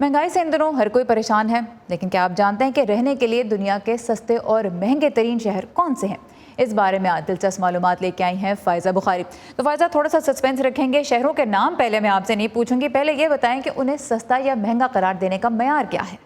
महंगाई से इन दिनों हर कोई परेशान है, लेकिन क्या आप जानते हैं कि रहने के लिए दुनिया के सस्ते और महंगे तरीन शहर कौन से हैं? इस बारे में आज दिलचस्प मालूमात लेके आई हैं फ़ायज़ा बुखारी। तो फ़ायज़ा, थोड़ा सा सस्पेंस रखेंगे, शहरों के नाम पहले मैं आपसे नहीं पूछूंगी, पहले ये बताएं कि उन्हें सस्ता या महंगा करार देने का मयार क्या है?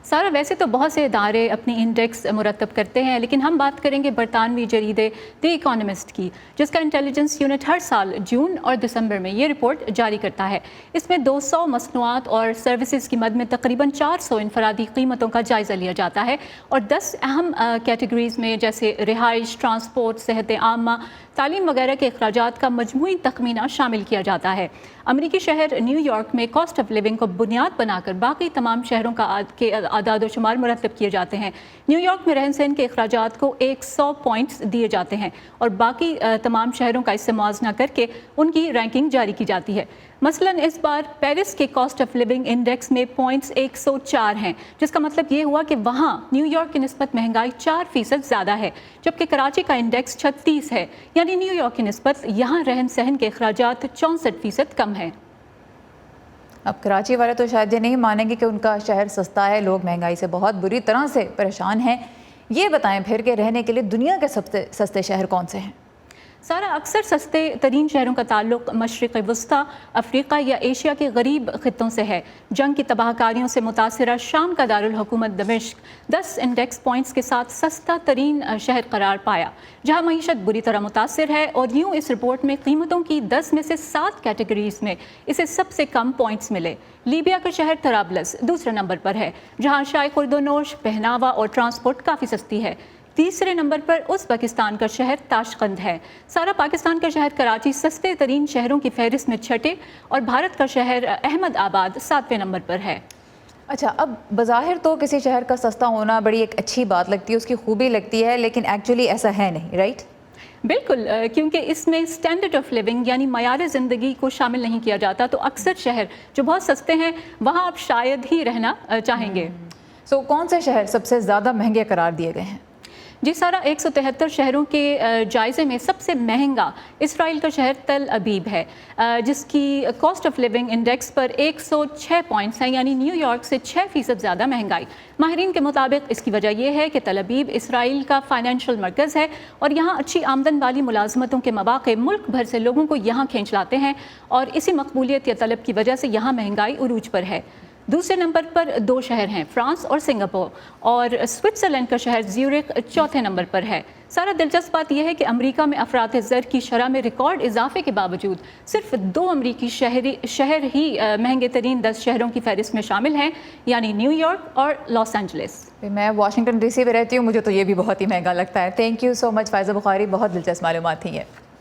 सारा, वैसे तो बहुत से इदारे अपनी इंडेक्स मुरतब करते हैं, लेकिन हम बात करेंगे बरतानवी जरीदे द इकोनॉमिस्ट की, जिसका इंटेलिजेंस यूनिट हर साल जून और दिसंबर में ये रिपोर्ट जारी करता है। इसमें 200 मसनूआत और सर्विसेज की मद में तकरीबन 400 इनफरादी कीमतों का जायज़ा लिया जाता है और 10 अहम कैटेगरीज़ में जैसे रिहाइश, ट्रांसपोर्ट, सेहत आमा, तालीम वगैरह के अखराजात का मजमूई तखमीना शामिल किया जाता है। अमरीकी शहर न्यूयॉर्क में कॉस्ट ऑफ लिविंग को बुनियाद बनाकर बाकी तमाम शहरों के आदाद व शुमार मुरतब किए जाते हैं। न्यूयॉर्क में रहन सहन के अखराजात को 100 पॉइंट्स दिए जाते हैं और बाकी तमाम शहरों का इससे मुआवजा करके उनकी रैंकिंग जारी की जाती है। मसलन इस बार पेरिस के कॉस्ट ऑफ लिविंग इंडेक्स में पॉइंट्स 104 हैं, जिसका मतलब ये हुआ कि वहाँ न्यूयॉर्क की निस्बत महंगाई 4% ज़्यादा है, जबकि कराची का इंडेक्स 36 है, यानी न्यूयॉर्क की निस्बत यहाँ रहन सहन के अखराजात 64% कम है। अब कराची वाले तो शायद ये नहीं मानेंगे कि उनका शहर सस्ता है, लोग महंगाई से बहुत बुरी तरह से परेशान हैं। ये बताएं फिर कि रहने के लिए दुनिया के सबसे सस्ते शहर कौन से हैं? सारा, अक्सर सस्ते तरीन शहरों का ताल्लुक मशरिक़ वस्ता, अफ्रीका या एशिया के गरीब खित्तों से है। जंग की तबाहकारियों से मुतासिरा शाम का दारुल हुकूमत दमिश्क 10 इंडेक्स पॉइंट्स के साथ सस्ता तरीन शहर करार पाया, जहाँ मईशत बुरी तरह मुतासिर है और यूँ इस रिपोर्ट में कीमतों की 10 में से 7 कैटेगरीज में इसे सबसे कम पॉइंट्स मिले। लीबिया का शहर तराबलस दूसरे नंबर पर है, जहाँ शाय खुर्दोनोश, पहनावा और ट्रांसपोर्ट काफ़ी सस्ती है। तीसरे नंबर पर उज़्बेकिस्तान का शहर ताशकंद है। सारा, पाकिस्तान का शहर कराची सस्ते तरीन शहरों की फहरिस्त में छठे और भारत का शहर अहमद आबाद 7वें नंबर पर है। अच्छा, अब बज़ाहिर तो किसी शहर का सस्ता होना बड़ी एक अच्छी बात लगती है, उसकी खूबी लगती है, लेकिन एक्चुअली ऐसा है नहीं, राइट? बिल्कुल, क्योंकि इसमें स्टैंडर्ड ऑफ लिविंग यानी मयार ज़िंदगी को शामिल नहीं किया जाता, तो अक्सर शहर जो बहुत सस्ते हैं वहाँ आप शायद ही रहना चाहेंगे। सो कौन से शहर सबसे ज़्यादा महंगे करार दिए गए हैं? जी सारा, 173 शहरों के जायज़े में सबसे महंगा इसराइल का शहर तल अबीब है, जिसकी कॉस्ट ऑफ लिविंग इंडेक्स पर 106 पॉइंट्स हैं, यानी न्यूयॉर्क से 6% ज़्यादा महंगाई। माहिरीन के मुताबिक इसकी वजह यह है कि तल अबीब इसराइल का फाइनेंशियल मरकज़ है और यहाँ अच्छी आमदन वाली मुलाजमतों के मौक़े मुल्क भर से लोगों को यहाँ खींच लाते हैं और इसी मकबूलियत या तलब की वजह से यहाँ महंगाई उरूज पर है। दूसरे नंबर पर 2 शहर हैं, फ्रांस और सिंगापुर, और स्विट्ज़रलैंड का शहर ज्यूरिख चौथे नंबर पर है। सारा, दिलचस्प बात यह है कि अमेरिका में अफरात ज़र की शरह में रिकॉर्ड इजाफे के बावजूद सिर्फ 2 अमरीकी शहर ही महंगे तरीन 10 शहरों की फहरिस्त में शामिल हैं, यानी न्यूयॉर्क और लॉस एंजलिस। मैं वाशिंगटन DC में रहती हूँ, मुझे तो ये भी बहुत ही महंगा लगता है। Thank you so much Faiza Bukhari, बहुत दिलचस्प मालूमात थी ये।